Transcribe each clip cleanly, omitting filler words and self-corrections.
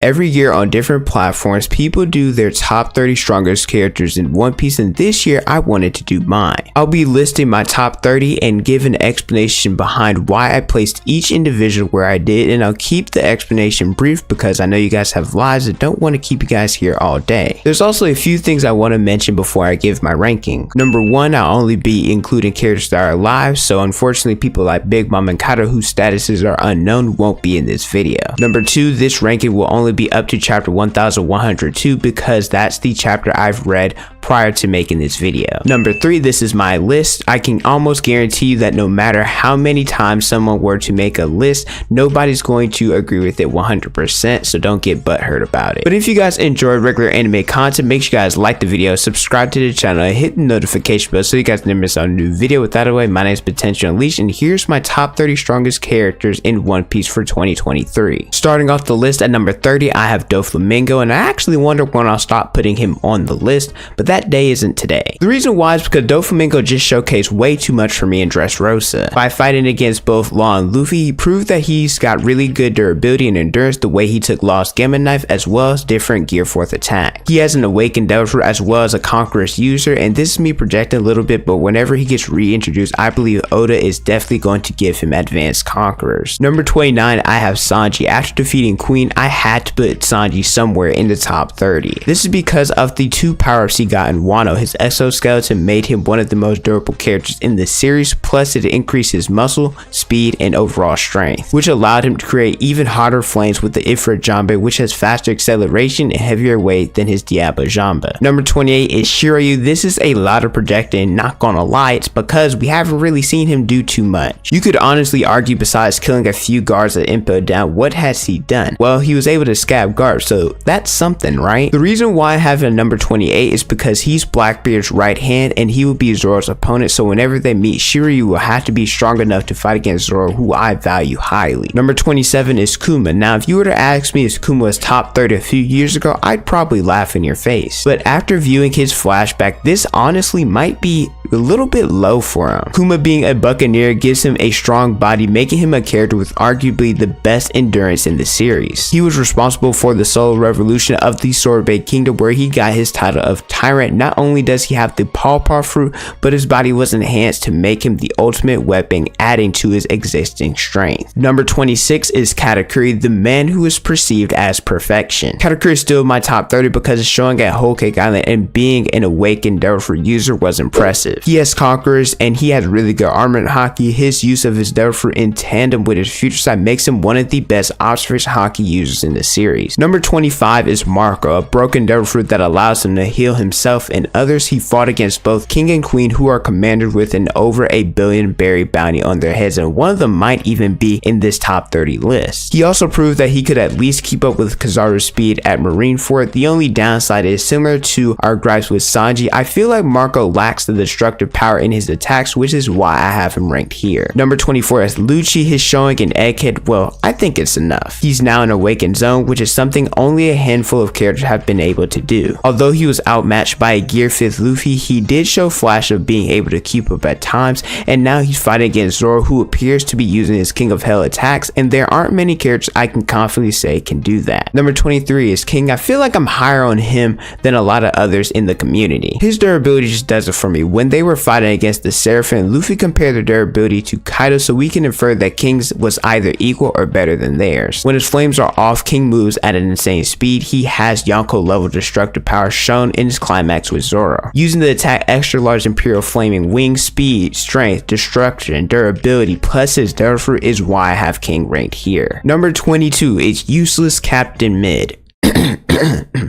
Every year on different platforms, people do their top 30 strongest characters in One Piece, and this year I wanted to do mine. I'll be listing my top 30 and give an explanation behind why I placed each individual where I did, and I'll keep the explanation brief because I know you guys have lives and don't want to keep you guys here all day. There's also a few things I want to mention before I give my ranking. Number one, I'll only be including characters that are alive, so unfortunately people like Big Mom and Kaido whose statuses are unknown won't be in this video. Number two, this ranking will only be up to chapter 1102 because that's the chapter I've read prior to making this video. Number three, this is my list. I can almost guarantee you that no matter how many times someone were to make a list, nobody's going to agree with it 100%, so don't get butthurt about it. But if you guys enjoy regular anime content, make sure you guys like the video, subscribe to the channel, and hit the notification bell so you guys never miss out on a new video. With that away, my name is Potential Unleashed, and here's my top 30 strongest characters in One Piece for 2023. Starting off the list at number 30, I have Doflamingo, and I actually wonder when I'll stop putting him on the list, but that day isn't today. The reason why is because Doflamingo just showcased way too much for me in Dressrosa. By fighting against both Law and Luffy, he proved that he's got really good durability and endurance the way he took Law's Gamma Knife as well as different Gear 4th attack. He has an Awakened Devil as well as a Conqueror's user, and this is me projecting a little bit, but whenever he gets reintroduced, I believe Oda is definitely going to give him Advanced Conquerors. Number 29, I have Sanji. After defeating Queen, I had to put Sanji somewhere in the top 30. This is because of the two power-ups he got in Wano. His exoskeleton made him one of the most durable characters in the series, plus it increased his muscle, speed, and overall strength, which allowed him to create even hotter flames with the Ifrit Jambe, which has faster acceleration and heavier weight than his Diablo Jambe. Number 28 is Shiryu. This is a lot of projecting, not gonna lie, it's because we haven't really seen him do too much. You could honestly argue besides killing a few guards at Impo down, what has he done? Well, he was able to scab guards, so that's something, right? The reason why I have him number 28 is because he's Blackbeard's right hand and he will be Zoro's opponent, so whenever they meet, Shiryu will have to be strong enough to fight against Zoro, who I value highly. Number 27 is Kuma. Now, if you were to ask me if Kuma was top 30 a few years ago, I'd probably laugh in your face. But after viewing his flashback, this honestly might be a little bit low for him. Kuma being a buccaneer gives him a strong body, making him a character with arguably the best endurance in the series. He was responsible for the solo revolution of the Sorbet Kingdom, where he got his title of Tyrant. Not only does he have the Pawpaw fruit, but his body was enhanced to make him the ultimate weapon, adding to his existing strength. Number 26 is Katakuri, the man who is perceived as perfection. Katakuri is still my top 30 because showing at Whole Cake Island and being an Awakened Devil user was impressive. He has Conquerors and he has really good armor and hockey. His use of his Devil Fruit in tandem with his future sight makes him one of the best observation hockey users in the series. Number 25 is Marco, a broken Devil Fruit that allows him to heal himself and others. He fought against both King and Queen, who are commanded with an over $1 billion berry bounty on their heads, and one of them might even be in this top 30 list. He also proved that he could at least keep up with Kizaru's speed at Marineford. The only downside is similar to our gripes with Sanji, I feel like Marco lacks the destructive power in his attacks, which is why I have him ranked here. Number 24 is Lucci. His showing in Egghead, well, I think it's enough. He's now in Awakened Zone, which is something only a handful of characters have been able to do. Although he was outmatched by a Gear 5th Luffy, he did show flash of being able to keep up at times, and now he's fighting against Zoro, who appears to be using his King of Hell attacks, and there aren't many characters I can confidently say can do that. Number 23 is King. I feel like I'm higher on him than a lot of others in the community. His durability just does it for me. When they were fighting against the Seraphim, Luffy compared their durability to Kaido, so we can infer that King's was either equal or better than theirs. When his flames are off, King moves at an insane speed. He has Yonko level destructive power shown in his climax with Zoro. Using the attack extra large Imperial Flaming Wing, speed, strength, destruction, durability, plus his Devil Fruit is why I have King ranked here. Number 22 is Useless Captain Mid.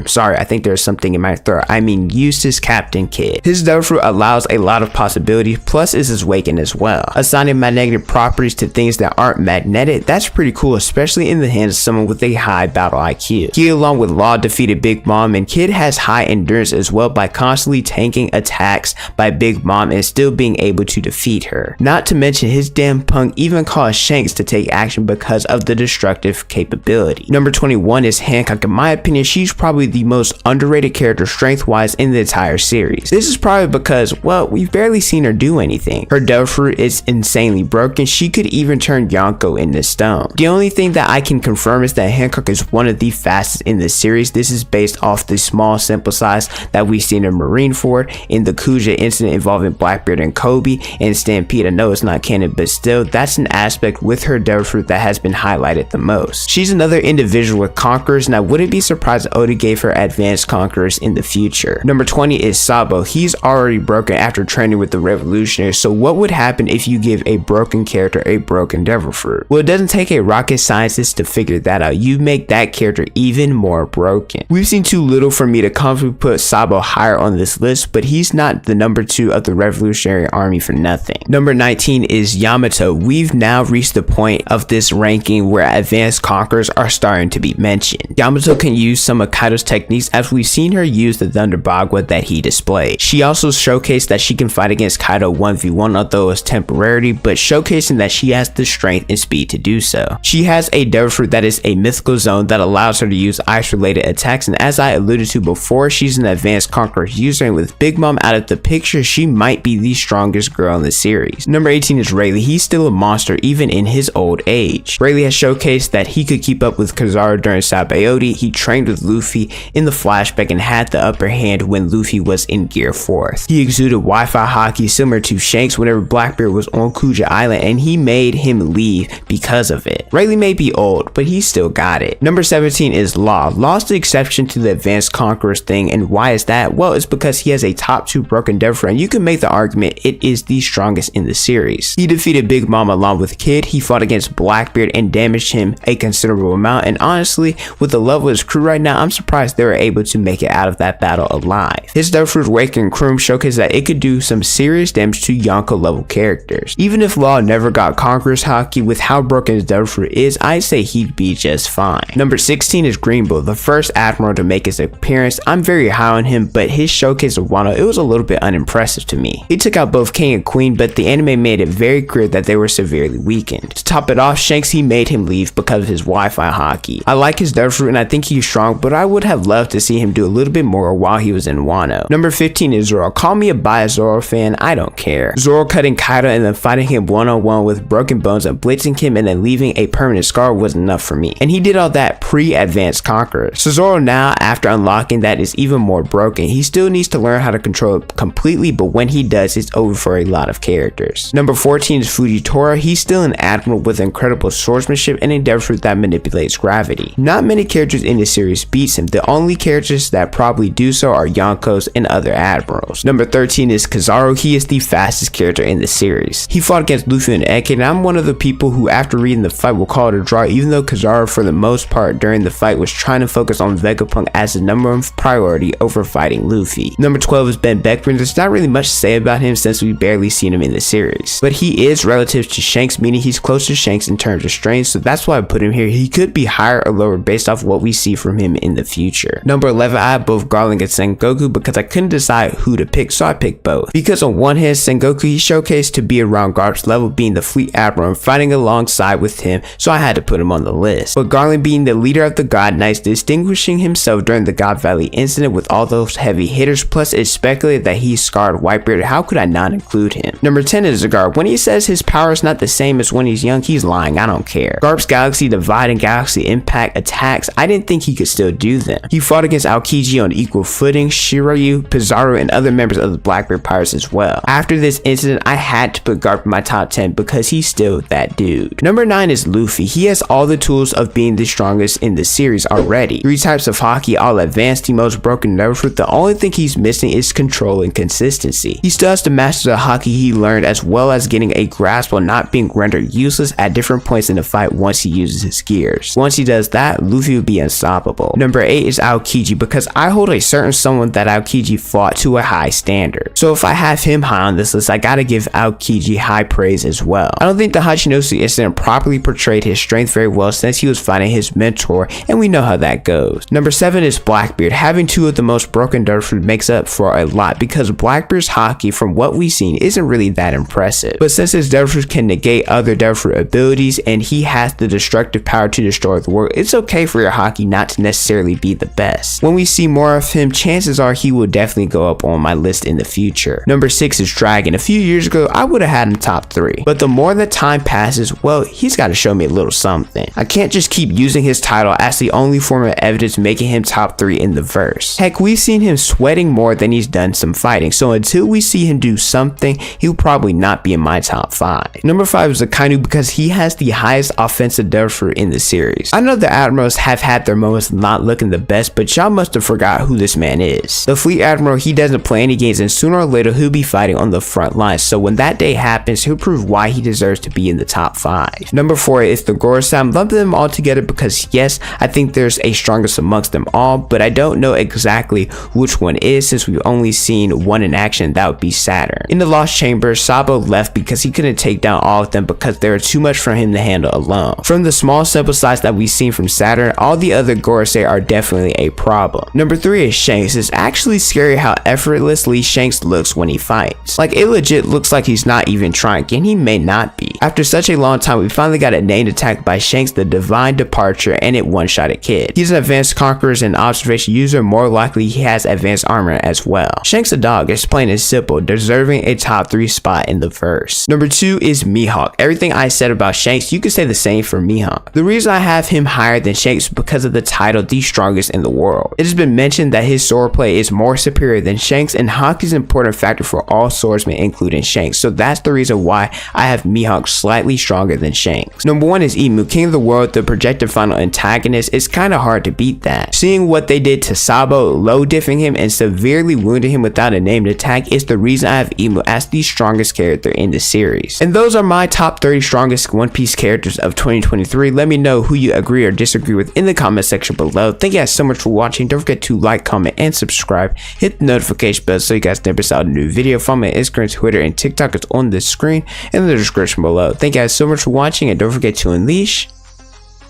Sorry, I think there's something in my throat. I mean useless Captain Kid. His Devil Fruit allows a lot of possibilities, plus is his Awakened as well. Assigning magnetic properties to things that aren't magnetic, that's pretty cool, especially in the hands of someone with a high battle IQ. He along with Law defeated Big Mom, and Kid has high endurance as well by constantly tanking attacks by Big Mom and still being able to defeat her. Not to mention his damn punk even caused Shanks to take action because of the destructive capability. Number 21 is Hancock. In my opinion, she's probably the most underrated character strength-wise in the entire series. This is probably because, well, we've barely seen her do anything. Her devil fruit is insanely broken. She could even turn Yonko into stone. The only thing that I can confirm is that Hancock is one of the fastest in the series. This is based off the small sample size that we've seen in Marineford, in the Kuja incident involving Blackbeard and Kobe, and Stampede. I know it's not canon, but still, that's an aspect with her devil fruit that has been highlighted the most. She's another individual with conquerors, and I wouldn't be surprised if Oda gave her advanced conquerors in the future. Number 20 is Sabo. He's already broken after training with the Revolutionaries, so what would happen if you give a broken character a broken devil fruit? Well, it doesn't take a rocket scientist to figure that out. You make that character even more broken. We've seen too little for me to comfortably put Sabo higher on this list, but he's not the number 2 of the Revolutionary Army for nothing. Number 19 is Yamato. We've now reached the point of this ranking where advanced conquerors are starting to be mentioned. Yamato can use some of Kaido's techniques, as we've seen her use the Thunder Bagua that he displayed. She also showcased that she can fight against Kaido 1v1, although it's temporarily, but showcasing that she has the strength and speed to do so. She has a devil fruit that is a mythical zone that allows her to use ice related attacks, and as I alluded to before, she's an advanced conqueror user, and with Big Mom out of the picture, she might be the strongest girl in the series. Number 18 is Rayleigh. He's still a monster even in his old age. Rayleigh has showcased that he could keep up with Kizaru during Sabaody. He trained with Luffy in the flashback and had the upper hand when Luffy was in Gear 4th. He exuded Wi-Fi hockey similar to Shanks whenever Blackbeard was on Kuja Island, and he made him leave because of it. Rayleigh may be old, but he still got it. Number 17 is Law. Law's the exception to the advanced conquerors thing, and why is that? Well, it's because he has a top 2 broken devil fruit, and you can make the argument it is the strongest in the series. He defeated Big Mom along with Kid. He fought against Blackbeard and damaged him a considerable amount, and honestly, with the level of his crew right now, I'm surprised they were able to make it out of that battle alive. His devil fruit Awakening Chrome showcased that it could do some serious damage to Yonko level characters. Even if Law never got Conqueror's Haki, with how broken his devil fruit is, I'd say he'd be just fine. Number 16 is Greenbow, the first admiral to make his appearance. I'm very high on him, but his showcase of Wano, it was a little bit unimpressive to me. He took out both King and Queen, but the anime made it very clear that they were severely weakened. To top it off, Shanks, he made him leave because of his Wi-Fi hockey. I like his devil fruit and I think he's strong, but I would have loved to see him do a little bit more while he was in Wano. Number 15 is Zoro. Call me a biased Zoro fan, I don't care. Zoro cutting Kaido and then fighting him one-on-one with broken bones and blitzing him and then leaving a permanent scar was enough for me. And he did all that pre-advanced Conqueror. So Zoro now, after unlocking that, is even more broken. He still needs to learn how to control it completely, but when he does, it's over for a lot of characters. Number 14 is Fujitora. He's still an admiral with incredible swordsmanship and a devil fruit that manipulates gravity. Not many characters in this series beats him. The only characters that probably do so are Yonkos and other admirals. Number 13 is Kizaru. He is the fastest character in the series. He fought against Luffy and Eke, and I'm one of the people who after reading the fight will call it a draw, even though Kizaru for the most part during the fight was trying to focus on Vegapunk as the number one priority over fighting Luffy. Number 12 is Ben Beckman. There's not really much to say about him since we've barely seen him in the series, but he is relative to Shanks, meaning he's close to Shanks in terms of strength, so that's why I put him here. He could be higher or lower based off what we see from him in the future. Number 11, I have both Garland and Sengoku because I couldn't decide who to pick, so I picked both. Because on one hand, Sengoku, he showcased to be around Garp's level, being the fleet admiral and fighting alongside with him, so I had to put him on the list. But Garland being the leader of the God Knights, distinguishing himself during the God Valley incident with all those heavy hitters, plus it's speculated that he scarred Whitebeard, how could I not include him? Number 10 is Garp. When he says his power is not the same as when he's young, he's lying, I don't care. Garp's Galaxy Divide and Galaxy Impact attacks, I didn't think he could still do them. He fought against Aokiji on equal footing, Shiryu, Pizarro, and other members of the Blackbeard Pirates as well. After this incident, I had to put Garp in my top 10 because he's still that dude. Number 9 is Luffy. He has all the tools of being the strongest in the series already. 3 types of hockey, all advanced, the most broken devil fruit. The only thing he's missing is control and consistency. He still has to master the hockey he learned, as well as getting a grasp on not being rendered useless at different points in the fight once he uses his gears. Once he does that, Luffy will be unstoppable. Number 8 is Aokiji, because I hold a certain someone that Aokiji fought to a high standard. So if I have him high on this list, I gotta give Aokiji high praise as well. I don't think the Hachinosu incident properly portrayed his strength very well since he was fighting his mentor, and we know how that goes. Number 7 is Blackbeard. Having 2 of the most broken devil fruit makes up for a lot, because Blackbeard's hockey, from what we've seen, isn't really that impressive. But since his devil fruit can negate other devil fruit abilities, and he has the destructive power to destroy the world, it's okay for your hockey not not to necessarily be the best. When we see more of him, chances are he will definitely go up on my list in the future. Number 6 is Dragon. A few years ago, I would have had him top 3, but the more that time passes, well, he's got to show me a little something. I can't just keep using his title as the only form of evidence making him top 3 in the verse. Heck, we've seen him sweating more than he's done some fighting, so until we see him do something, he'll probably not be in my top 5. Number 5 is Akainu because he has the highest offensive depth fruit in the series. I know the admirals have had their moments not looking the best, but y'all must have forgot who this man is. The fleet admiral, he doesn't play any games, and sooner or later he'll be fighting on the front lines, so when that day happens, he'll prove why he deserves to be in the top 5. Number 4 is the Gorosei. I'm lumping them all together because yes, I think there's a strongest amongst them all, but I don't know exactly which one is since we've only seen one in action, that would be Saturn. In the Lost Chamber, Sabo left because he couldn't take down all of them because there are too much for him to handle alone. From the small sample size that we've seen from Saturn, all the other Gorosei are definitely a problem. Number 3 is Shanks. It's actually scary how effortlessly Shanks looks when he fights. Like, it legit looks like he's not even trying, and he may not be. After such a long time, we finally got a named attack by Shanks, the Divine Departure, and it one-shotted Kid. He's an advanced conquerors and observation user, more likely he has advanced armor as well. Shanks a dog is plain and simple, deserving a top 3 spot in the verse. Number 2 is Mihawk. Everything I said about Shanks, you could say the same for Mihawk. The reason I have him higher than Shanks is because of the title, the strongest in the world. It has been mentioned that his swordplay is more superior than Shanks, and Haki is an important factor for all swordsmen including Shanks, so that's the reason why I have Mihawk slightly stronger than Shanks. Number 1 is Imu, King of the World, the projected final antagonist. It's kinda hard to beat that. Seeing what they did to Sabo, low diffing him and severely wounding him without a named attack is the reason I have Imu as the strongest character in the series. And those are my top 30 strongest One Piece characters of 2023. Let me know who you agree or disagree with in the comment section below. Thank you guys so much for watching. Don't forget to like, comment, and subscribe. Hit the notification bell so you guys never miss out a new video. Follow me on Instagram, Twitter, and TikTok. It's on the screen and in the description below. Thank you guys so much for watching, and don't forget to unleash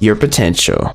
your potential.